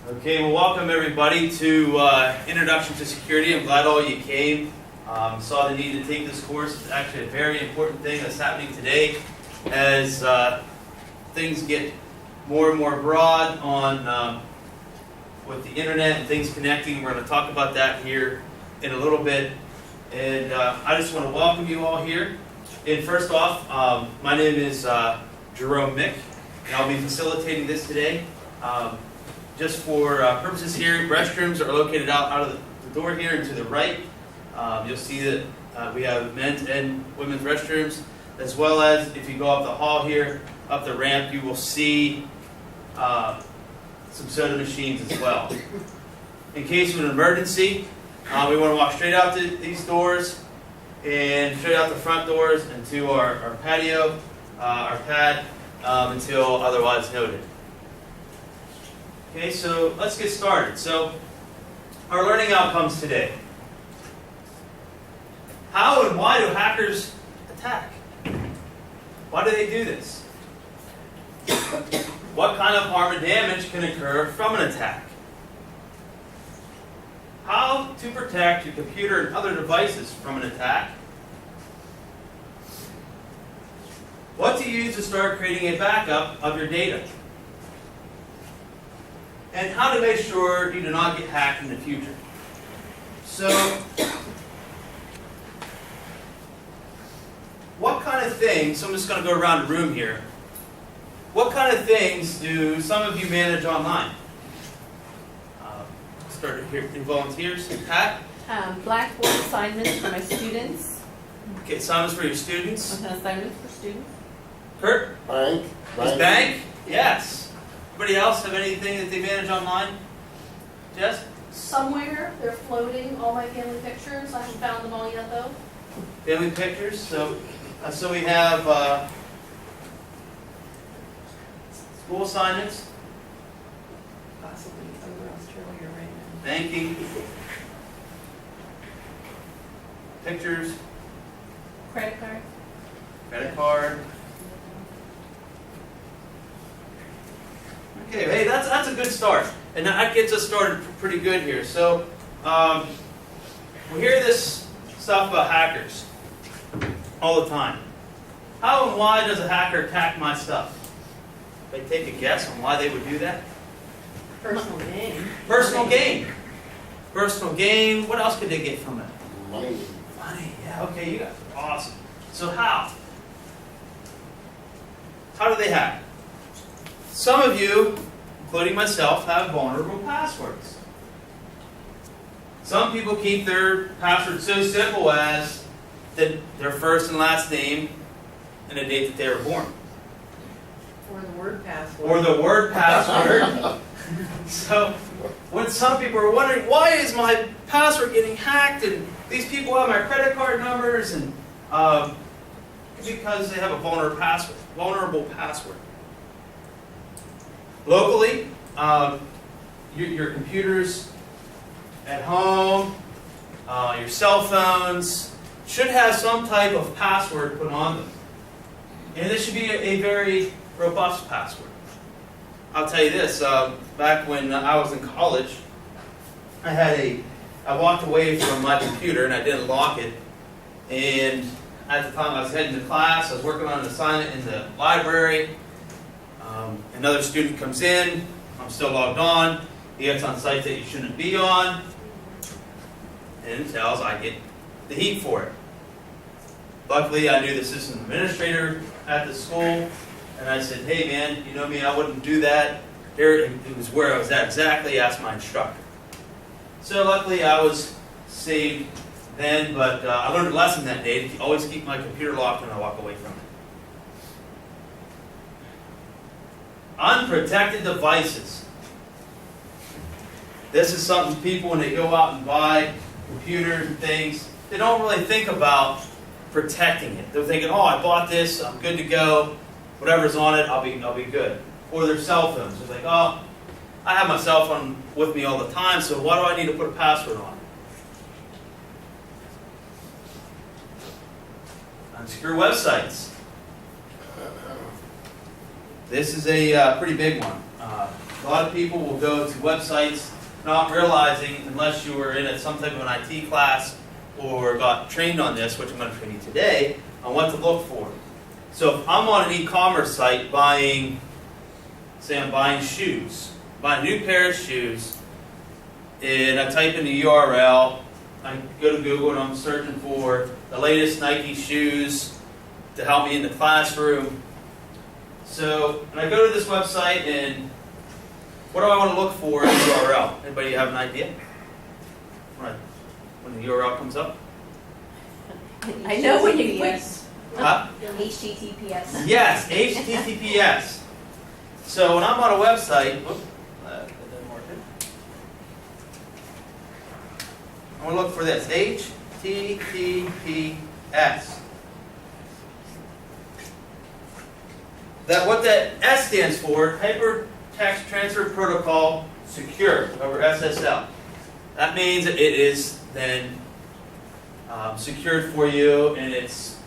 Okay, well, welcome everybody to Introduction to Security. I'm glad all you came. Saw the need to take this course. It's actually a very important thing that's happening today as things get more and more broad on with the internet and things connecting. We're going to talk about that here in a little bit. And I just want to welcome you all here. And first off, my name is Jerome Mick, and I'll be facilitating this today. Just for purposes here, restrooms are located out of the door here and to the right. You'll see that we have men's and women's restrooms, as well as if you go up the hall here, up the ramp, you will see some soda machines as well. In case of an emergency, we want to walk straight out to these doors and straight out the front doors into our patio, our pad, until otherwise noted. Okay, so let's get started. So, our learning outcomes today. How and why do hackers attack? Why do they do this? What kind of harm and damage can occur from an attack? How to protect your computer and other devices from an attack? What to use to start creating a backup of your data? And how to make sure you do not get hacked in the future. So, what kind of things, so I'm just going to go around the room here. What kind of things do some of you manage online? Start here in volunteers. Pat? Blackboard assignments for my students. Okay, assignments for your students. Assignments for students. Kurt? Bank. Bank? Yes. Anybody else have anything that they manage online? Jess? Somewhere they're floating all my family pictures. I haven't found them all yet though. Family pictures. So we have school assignments, Possibly over Australia right now. banking, pictures, Credit card. credit card. Okay, hey, that's a good start, and that gets us started pretty good here. So, we hear this stuff about hackers all the time. How and why does a hacker attack my stuff? They take a guess on why they would do that? Personal gain. Personal gain. Personal gain. What else could they get from it? Money. Money. Yeah. Okay, you guys are awesome. So how? How do they hack? Some of you, including myself, have vulnerable passwords. Some people keep their password so simple as their first and last name and the date that they were born. Or the word password. Or the word password. So, when some people are wondering, why is my password getting hacked? And these people have my credit card numbers, and because they have a vulnerable password. Locally, your computers at home, your cell phones should have some type of password put on them. And this should be a very robust password. I'll tell you this, back when I was in college, I walked away from my computer and I didn't lock it. And at the time I was heading to class, I was working on an assignment in the library. Another student comes in, I'm still logged on, he gets on sites that you shouldn't be on, and tells I get the heat for it. Luckily, I knew the system administrator at the school, and I said, hey man, you know me, I wouldn't do that. Here, it was where I was at exactly, asked my instructor. So luckily I was saved then, but I learned a lesson that day, to always keep my computer locked when I walk away from it. Unprotected devices. This is something people, when they go out and buy computers and things, they don't really think about protecting it. They're thinking, oh, I bought this, I'm good to go. Whatever's on it, I'll be good. Or their cell phones. They're like, oh, I have my cell phone with me all the time, so why do I need to put a password on it? Unsecure websites. This is a pretty big one. A lot of people will go to websites not realizing, unless you were in some type of an IT class or got trained on this, which I'm going to train you today, on what to look for. So if I'm on an e-commerce site buying, say I'm buying shoes, buying a new pair of shoes, and I type in the URL, I go to Google and I'm searching for the latest Nike shoes to help me in the classroom. So, and I go to this website and what do I want to look for in the URL? Anybody have an idea? When the URL comes up? I know when you put. Huh? HTTPS. Yes, HTTPS. So when I'm on a website, whoop, that didn't work. I want to look for this, HTTPS. What that S stands for, Hypertext Transfer Protocol Secure, over SSL. That means it is then secured for you and it's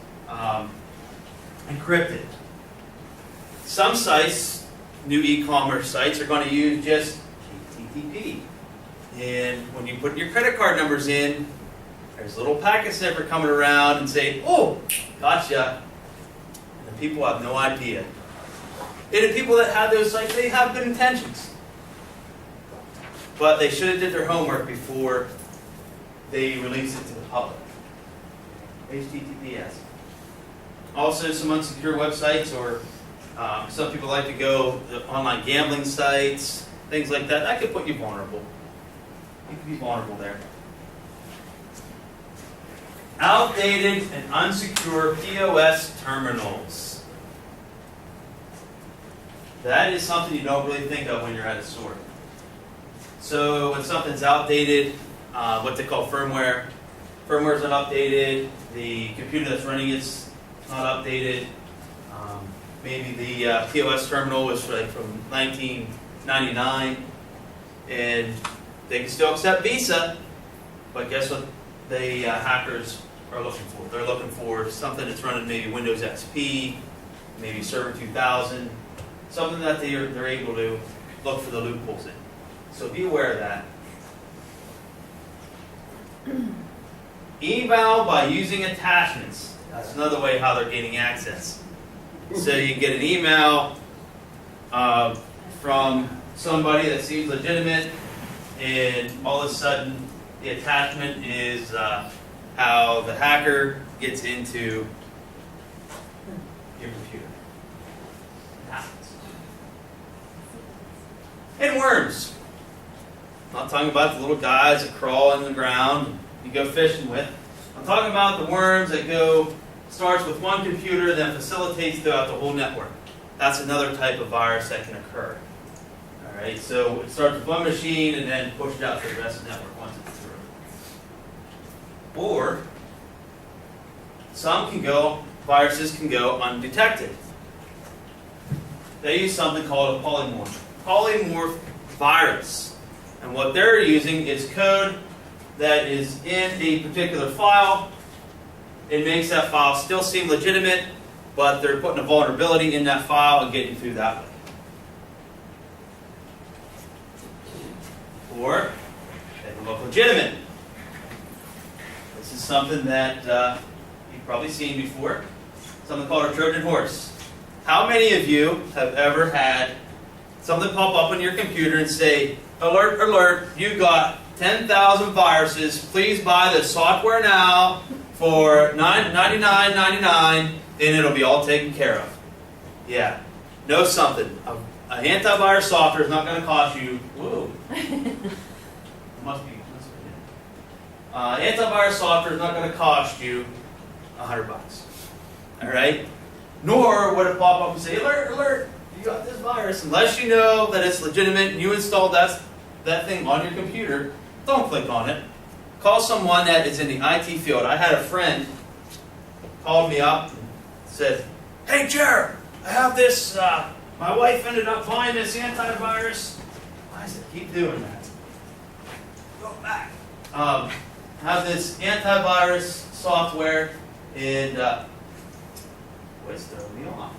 encrypted. Some sites, new e-commerce sites, are going to use just HTTP. And when you put your credit card numbers in, there's a little packet sniffer coming around and say, "Oh, gotcha." And the people have no idea. And the people that have those sites, they have good intentions. But they should have did their homework before they release it to the public. HTTPS. Also, some unsecure websites, or some people like to go to online gambling sites, things like that. That could put you vulnerable. You could be vulnerable there. Outdated and unsecure POS terminals. That is something you don't really think of when you're at a store. So when something's outdated, what they call firmware is not updated, the computer that's running it's not updated, maybe the POS terminal was like from 1999, and they can still accept Visa, but guess what the hackers are looking for? They're looking for something that's running maybe Windows XP, maybe Server 2000, something that they're able to look for the loopholes in. So be aware of that. Eval by using attachments. That's another way how they're gaining access. So you get an email from somebody that seems legitimate, and all of a sudden the attachment is how the hacker gets into your computer. It happens. And worms. I'm not talking about the little guys that crawl in the ground and you go fishing with. I'm talking about the worms that starts with one computer, then facilitates throughout the whole network. That's another type of virus that can occur. All right, so it starts with one machine and then pushes out to the rest of the network once it's through. Or viruses can go undetected. They use something called a polymorph virus. And what they're using is code that is in a particular file. It makes that file still seem legitimate, but they're putting a vulnerability in that file and getting through that way. Or they can look legitimate. This is something that you've probably seen before. Something called a Trojan horse. How many of you have ever had something pop up on your computer and say, "Alert, alert, you got 10,000 viruses. Please buy the software now for $99.99 and it'll be all taken care of"? Yeah. Know something. An antivirus software is not going to cost you, must be. Antivirus software is not going to cost you $100. All right? Nor would it pop up and say, "Alert, alert, you got this virus." Unless you know that it's legitimate and you installed that thing on your computer, don't click on it. Call someone that is in the IT field. I had a friend called me up and said, "Hey, Jared, I have this, my wife ended up buying this antivirus." I said, "Keep doing that. Go back." I have this antivirus software, and it's throwing me off.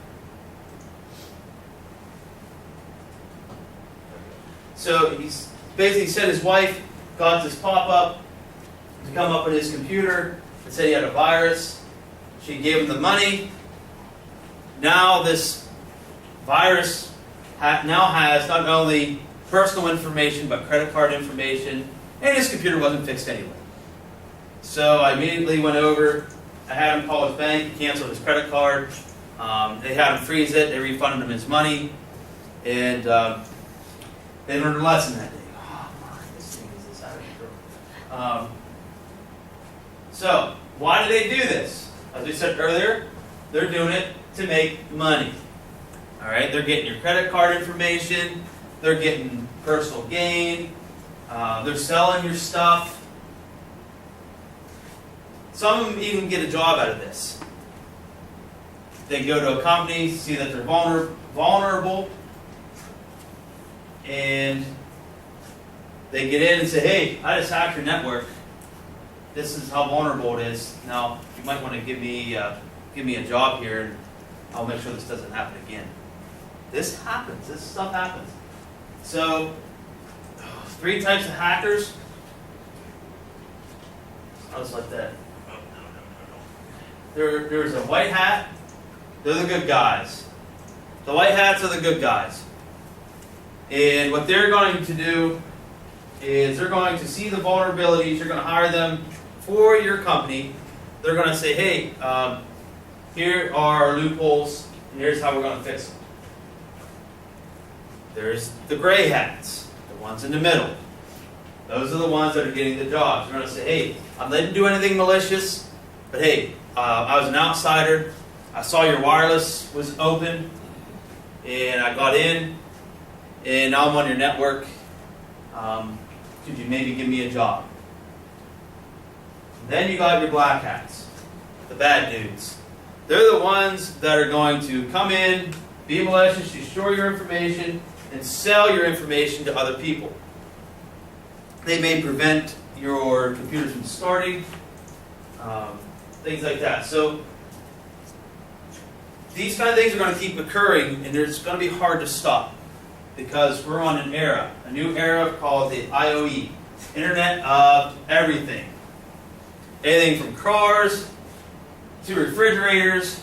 So he's basically said his wife got this pop-up to come up on his computer and said he had a virus. She gave him the money. Now this virus now has not only personal information but credit card information, and his computer wasn't fixed anyway. So I immediately went over. I had him call his bank, cancel his credit card. They had him freeze it. They refunded him his money, and they learned a lesson that day. Oh my, this thing is out of control. So why do they do this? As we said earlier, they're doing it to make money. All right, they're getting your credit card information. They're getting personal gain. They're selling your stuff. Some of them even get a job out of this. They go to a company, see that they're vulnerable, and they get in and say, hey, I just hacked your network. This is how vulnerable it is. Now, you might want to give me a job here, and I'll make sure this doesn't happen again. This happens. This stuff happens. So, 3 types of hackers. I'll just let that. There's a white hat. They're the good guys. The white hats are the good guys. And what they're going to do is they're going to see the vulnerabilities. You're going to hire them for your company. They're going to say, hey, here are our loopholes, and here's how we're going to fix them. There's the gray hats, the ones in the middle. Those are the ones that are getting the jobs. They're going to say, hey, I didn't do anything malicious, but hey, I was an outsider. I saw your wireless was open, and I got in, and now I'm on your network. Could you maybe give me a job? Then you got your black hats, the bad dudes. They're the ones that are going to come in, be malicious, destroy your information, and sell your information to other people. They may prevent your computers from starting, things like that. So these kind of things are going to keep occurring, and it's going to be hard to stop because we're on an era, a new era called the IoE, Internet of Everything. Anything from cars to refrigerators,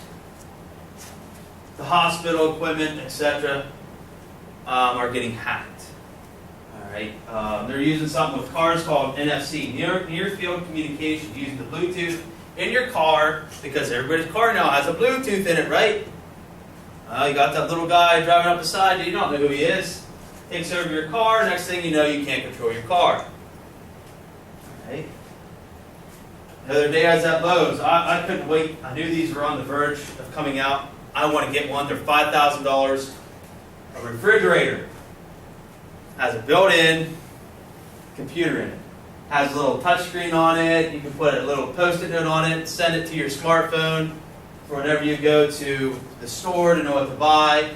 the hospital equipment, etc., are getting hacked. All right, they're using something with cars called NFC, near field communication, using the Bluetooth in your car because everybody's car now has a Bluetooth in it, right? You got that little guy driving up beside you. You don't know who he is. Takes over your car. Next thing you know, you can't control your car. All right. The other day I was at Lowe's. I couldn't wait. I knew these were on the verge of coming out. I want to get one. They're $5,000. A refrigerator has a built-in computer in it. Has a little touchscreen on it. You can put a little post-it note on it. Send it to your smartphone for whenever you go to the store to know what to buy.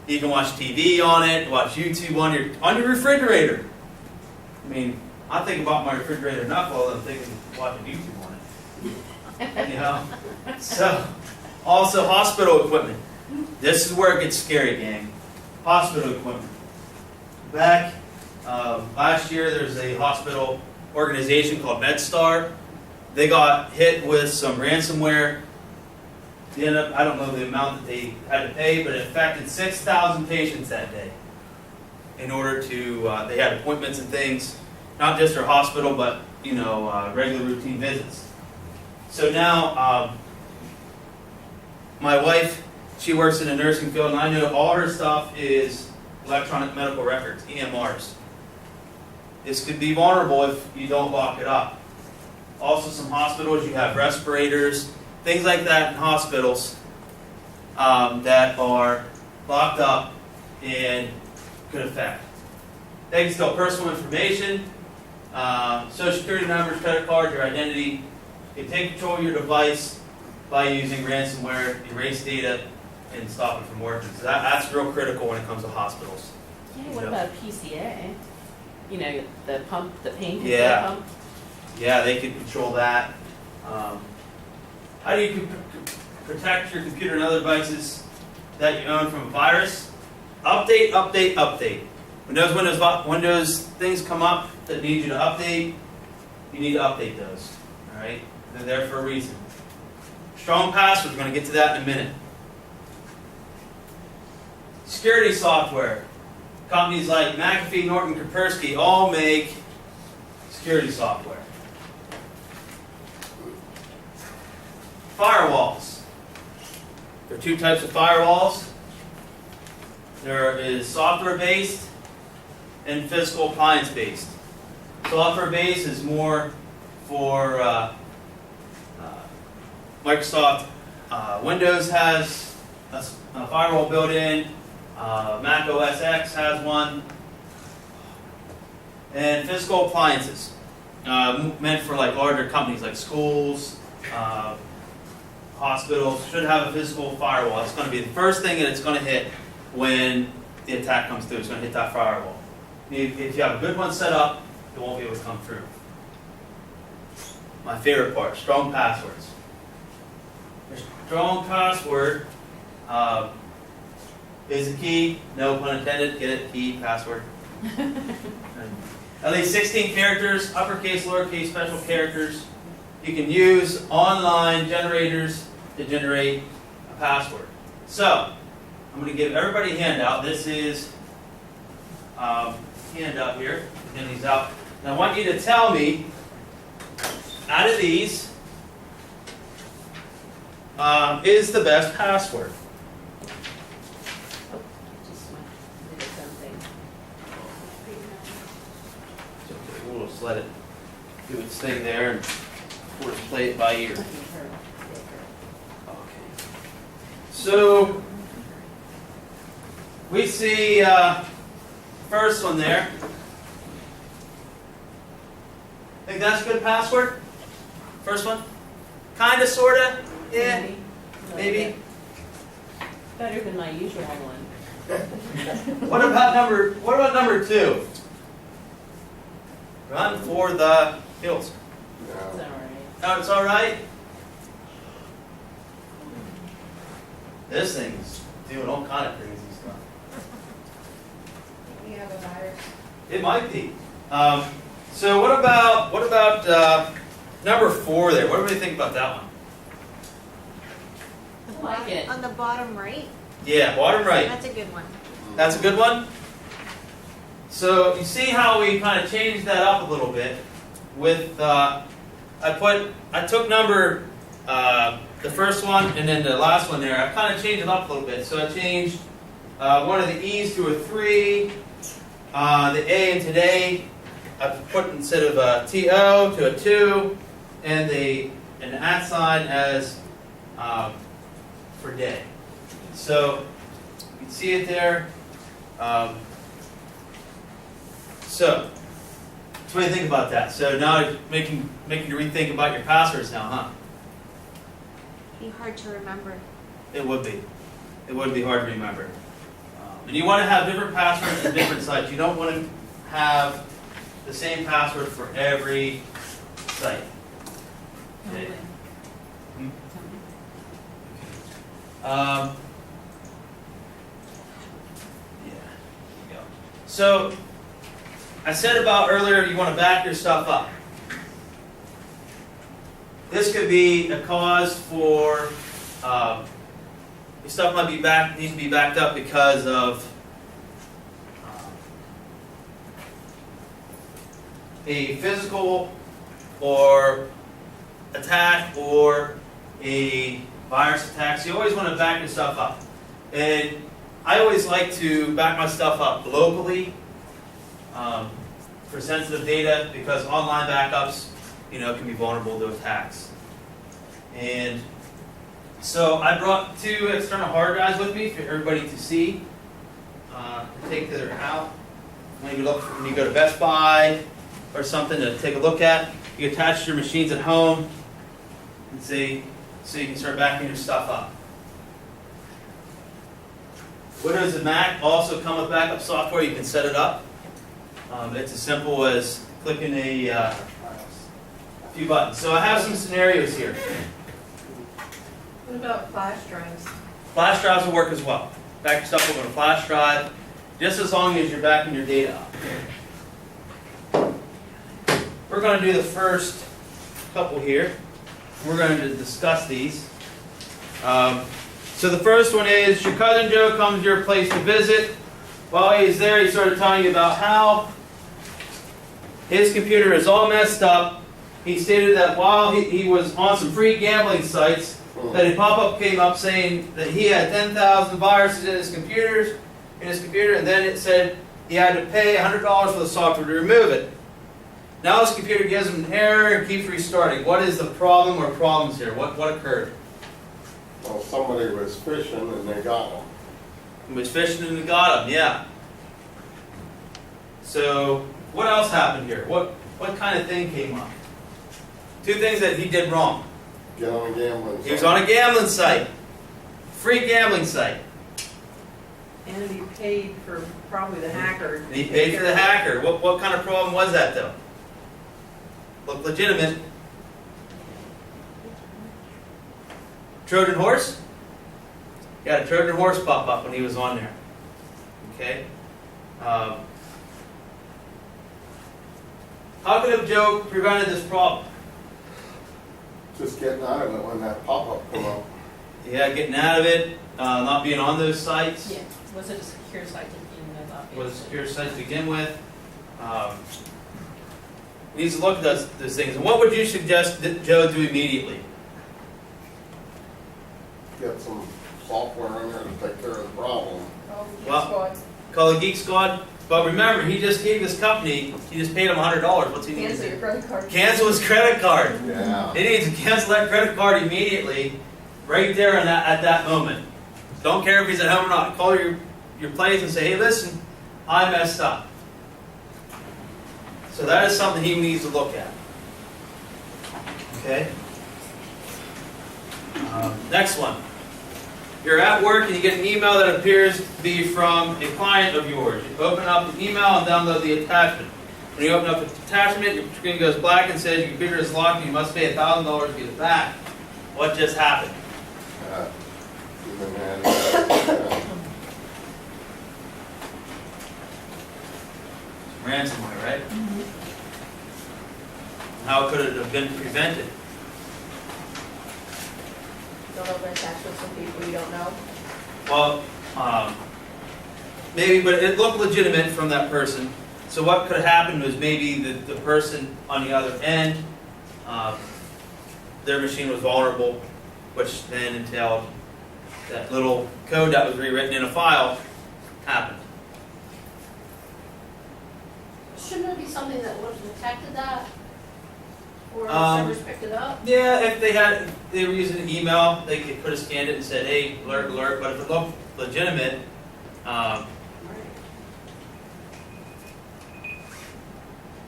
You can watch TV on it. Watch YouTube on your refrigerator. I mean, I think about my refrigerator enough while I'm thinking watching YouTube on it. You know? So, also hospital equipment. This is where it gets scary, gang. Hospital equipment. Back last year, there's a hospital organization called MedStar. They got hit with some ransomware. They ended up, I don't know the amount that they had to pay, but it affected 6,000 patients that day. In order to, they had appointments and things, not just their hospital, but regular routine visits. So now, my wife, she works in the nursing field, and I know all her stuff is electronic medical records, EMRs. This could be vulnerable if you don't lock it up. Also, some hospitals, you have respirators, things like that in hospitals that are locked up and could affect. They can steal personal information, social security numbers, credit card, your identity. They take control of your device by using ransomware, erase data, and stop it from working. So that's real critical when it comes to hospitals. Yeah, what about PCA? The pump, the pain Yeah. pump? Yeah, they can control that. How do you protect your computer and other devices that you own from a virus? Update, update, update. When those Windows things come up that need you to update, you need to update those. All right, they're there for a reason. Strong passwords. We're going to get to that in a minute. Security software. Companies like McAfee, Norton, Kaspersky all make security software. Firewalls. There are two types of firewalls. There is software-based and physical appliance-based. Software-based is more for Microsoft. Windows has a firewall built in. Mac OS X has one. And physical appliances, meant for like larger companies like schools, hospitals, should have a physical firewall. It's going to be the first thing that it's going to hit when the attack comes through. It's going to hit that firewall. If you have a good one set up, it won't be able to come through. My favorite part, strong passwords. A strong password is a key, no pun intended, get it, key, password. At least 16 characters, uppercase, lowercase, special characters. You can use online generators to generate a password. So, I'm going to give everybody a handout. This is handout here. Hand these out. And I want you to tell me, out of these, is the best password. Just did its own thing. We'll just let it do its thing there and we'll just play it by ear. Okay. So, we see first one there. Think that's a good password? First one? Kinda, sorta? Yeah, maybe. Better than my usual one. What about number 2? Run for the hills. It's all right. Oh, it's all right. This thing's doing all kind of crazy stuff. You have a virus. It might be. So what about number 4 there? What do we think about that one? I like it. On the bottom right? Yeah, bottom right. That's a good one. That's a good one. So you see how we kind of changed that up a little bit with I took number the first one and then the last one there. I kind of changed it up a little bit. So I changed one of the E's to a 3, the A in today I put instead of a TO to a 2, and an @ sign as for day. So you can see it there. So what do you think about that? So now it's making you rethink about your passwords now, huh? Be hard to remember. It would be. It would be hard to remember. And you want to have different passwords for different sites. You don't want to have the same password for every site. Okay. Hmm? Yeah, there you go. So, I said about earlier you want to back your stuff up. This could be a cause for your stuff might need to be backed up because of a physical or attack or a virus attack. So you always want to back your stuff up. And I always like to back my stuff up locally for sensitive data because online backups, can be vulnerable to attacks. And so I brought 2 external hard drives with me for everybody to see, to take to their house. When you go to Best Buy or something to take a look at, you attach your machines at home and see, so you can start backing your stuff up. Windows and Mac also come with backup software. You can set it up. It's as simple as clicking a few buttons. So I have some scenarios here. What about flash drives? Flash drives will work as well. Back your stuff up on a flash drive. just as long as you're backing your data up. We're going to do the first couple here. We're going to discuss these. So the first one is, your cousin Joe comes to your place to visit. While he's there, he started telling you about how his computer is all messed up. He stated that while he was on some free gambling sites, that a pop-up came up saying that he had 10,000 viruses in his computer, and then it said he had to pay $100 for the software to remove it. Now his computer gives him an error and keeps restarting. What is the problem or problems here? What occurred? Well, somebody was fishing and they got him. He was fishing and got him, yeah. So, what else happened here? What kind of thing came up? Two things that he did wrong. Get on a gambling site. He was on a gambling site. Free gambling site. And he paid for probably the hacker. And he paid for the hacker. What kind of problem was that though? Looked legitimate. Trojan horse? He had a Trojan horse pop up when he was on there. Okay? How could have Joe prevented this problem? Just getting out of it when that pop-up come up. Yeah, getting out of it, not being on those sites. Yeah, was it a secure site to begin with, obviously? Was a secure site to begin with. Needs to look at those things. And what would you suggest that Joe do immediately? Get some software in there to take care of the problem. Oh, Well- squad. Call the Geek Squad. But remember, he just gave this company, he just paid him $100. What's he need to Cancel do? your credit card. Cancel his credit card. Yeah. He needs to cancel that credit card immediately, right there and at that moment. Don't care if he's at home or not. Call your place and say, hey, listen, I messed up. So that is something he needs to look at. Okay? Next one. You're at work and you get an email that appears to be from a client of yours. You open up the email and download the attachment. When you open up the attachment, your screen goes black and says your computer is locked and you must pay $1,000 to get it back. What just happened? Even had, Ransomware, right? How could it have been prevented? Don't open attachments from people you don't know. Well, maybe, but it looked legitimate from that person. So what could have happened was maybe the person on the other end, their machine was vulnerable, which then entailed that little code that was rewritten in a file happened. Shouldn't it be something that would have detected that? Or Um, servers picked it up? Yeah, if they were using an email, they could have scanned it and said, hey, alert, alert. But if it looked legitimate,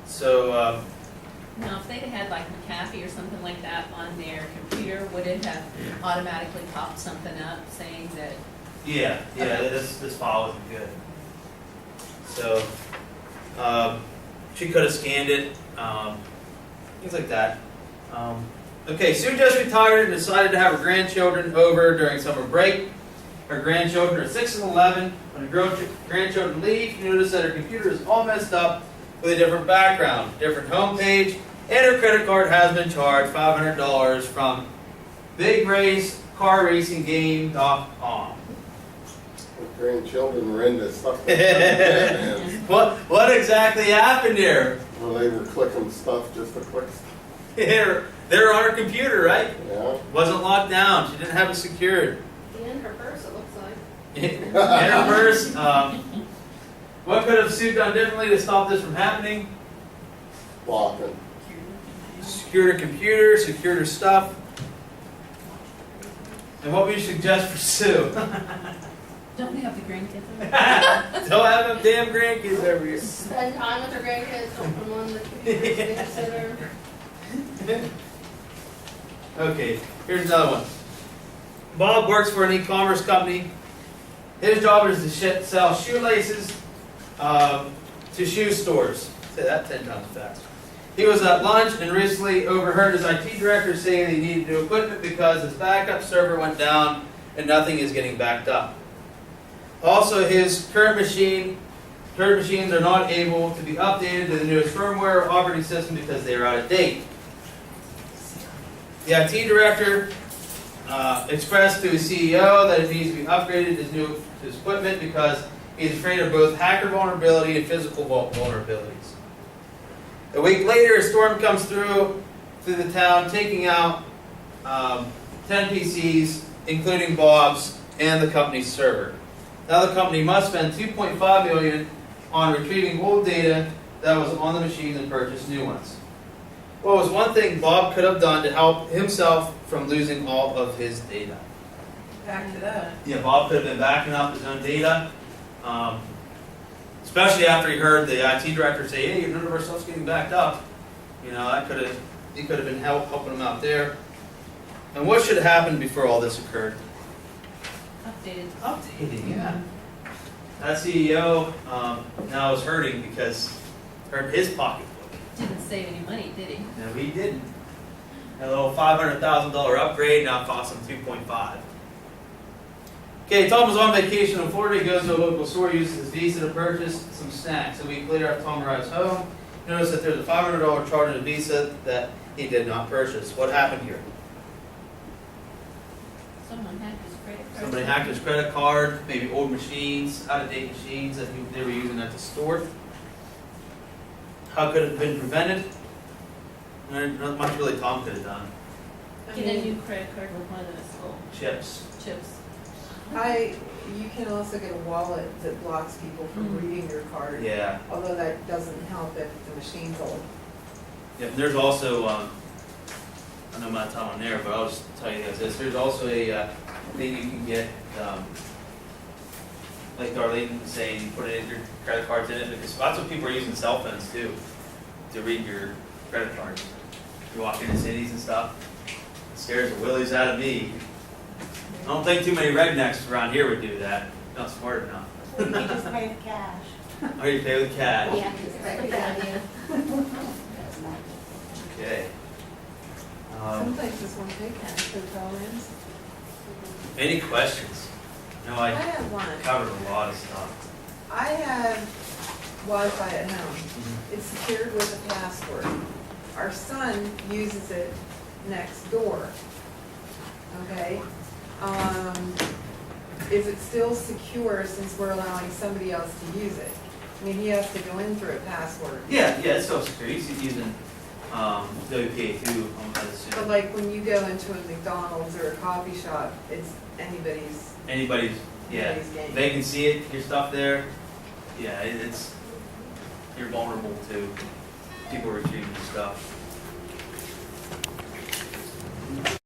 so Now, if they'd had like McAfee or something like that on their computer, would it have automatically popped something up saying that? yeah, this file wasn't good. So she could have scanned it, things like that. Okay, Sue just retired and decided to have her grandchildren over during summer break. Her grandchildren are 6 and 11. When her grandchildren leave, you notice that her computer is all messed up with a different background, different home page, and her credit card has been charged $500 from BigRaceCarRacingGame.com. the grandchildren were into stuff like that. And, What exactly happened here? well, they were clicking stuff just to click stuff. They're on her computer, right? Yeah. Wasn't locked down. She didn't have it secured. In her purse, it looks like. In her purse. What could have Sue done differently to stop this from happening? Blocking. Secured her computer, secured her stuff. And what would you suggest for Sue? Don't we have the grandkids? Don't have them damn grandkids over here. Spend time with her grandkids, don't put them on the computer, babysitter. Okay, here's another one. Bob works for an e-commerce company. His job is to sell shoelaces to shoe stores. Say that 10 times fast. He was at lunch and recently overheard his IT director saying he needed new equipment because his backup server went down and nothing is getting backed up. Also, his current machines are not able to be updated to the newest firmware or operating system because they are out of date. The IT director expressed to his CEO that it needs to be upgraded to his equipment because he's afraid of both hacker vulnerability and physical vulnerabilities. A week later, a storm comes through the town, taking out 10 PCs, including Bob's and the company's server. Now the company must spend $2.5 million on retrieving old data that was on the machine and purchase new ones. What was one thing Bob could have done to help himself from losing all of his data? Backed it up. Yeah, Bob could have been backing up his own data, especially after he heard the IT director say, "Hey, none of our stuff's getting backed up." You know, he could have been helping him out there. And what should have happened before all this occurred? Updating, yeah. That CEO now is hurting because hurt his pocketbook. Didn't save any money, did he? No, he didn't. A little $500,000 upgrade now costs him $2.5. Okay, Tom was on vacation in Florida. He goes to a local store, uses his Visa to purchase some snacks. A week later, after Tom arrives home, he noticed that there's a $500 charge on a Visa that he did not purchase. What happened here? Someone hacked his credit card. Somebody hacked his credit card, maybe old machines, out-of-date machines that they were using at the store. How could it have been prevented? Not much really Tom could have done. Get a new credit card with one of those little Chips. chips. You can also get a wallet that blocks people from Mhm. reading your card. Yeah. Although that doesn't help if the machine's old. Yep, and there's also, I know I'm not telling there, but I'll just tell you guys this. There's also a thing you can get, like Darlene was saying, you put it in your credit cards in it, because lots of people are using cell phones too, to read your credit cards. You walk into cities and stuff, it scares the willies out of me. I don't think too many rednecks around here would do that, not smart enough. Well, you just pay the cash. Or you pay with cash. Yeah. That's a good idea. Okay. Some places won't take cash, hotel rooms. Any questions? No, I I have one. covered a lot of stuff. I have Wi-Fi at home. It's secured with a password. Our son uses it next door. Okay? Is it still secure since we're allowing somebody else to use it? I mean, he has to go in through a password. Yeah, it's still secure. He's using WPA2, I But assume. like when you go into a McDonald's or a coffee shop, it's anybody's Anybody's, yeah. game. They can see it, your stuff there. Yeah, it's, you're vulnerable to people retrieving your stuff.